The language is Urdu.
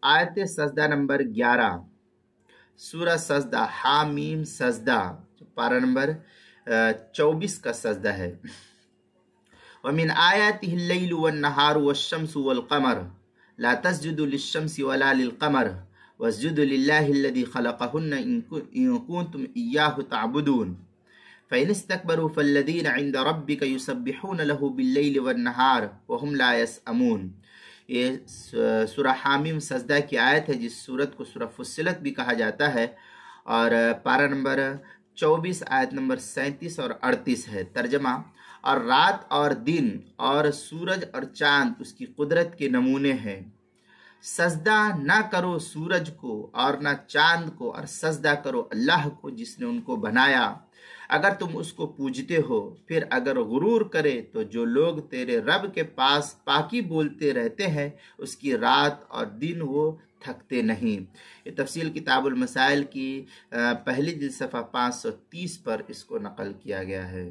آیت سجدہ نمبر 11، سورہ سجدہ حامیم سجدہ، پارہ نمبر 24 کا سجدہ ہے۔ وَمِنْ آيَاتِهِ اللَّيْلُ وَالنَّهَارُ وَالشَّمْسُ وَالْقَمَرُ لَا تَسْجُدُوا لِلشَّمْسِ وَلَا لِلْقَمَرِ وَاسْجُدُوا لِلَّهِ الَّذِي خَلَقَهُنَّ إِن كُنتُمْ إِيَّاهُ تَعْبُدُونَ فَإِنِ اسْتَكْبَرُوا فَالَّذِينَ عِندَ رَبِّكَ يُسَبِّحُونَ لَهُ بِاللَّيْلِ وَالنَّهَارِ وَهُمْ لَا يَسْأَمُونَ۔ یہ سورہ حامیم سجدہ کی آیت ہے، جس سورت کو سورہ فصلت بھی کہا جاتا ہے، اور پارہ نمبر 24 آیت نمبر 37 اور 38 ہے۔ ترجمہ: اور رات اور دن اور سورج اور چاند اس کی قدرت کے نمونے ہیں۔ سجدہ نہ کرو سورج کو اور نہ چاند کو، اور سجدہ کرو اللہ کو جس نے ان کو بنایا، اگر تم اس کو پوجتے ہو۔ پھر اگر غرور کرے تو جو لوگ تیرے رب کے پاس پاکی بولتے رہتے ہیں، اس کی رات اور دن وہ تھکتے نہیں۔ یہ تفصیل کتاب المسائل کی پہلی جلد صفحہ 530 پر اس کو نقل کیا گیا ہے۔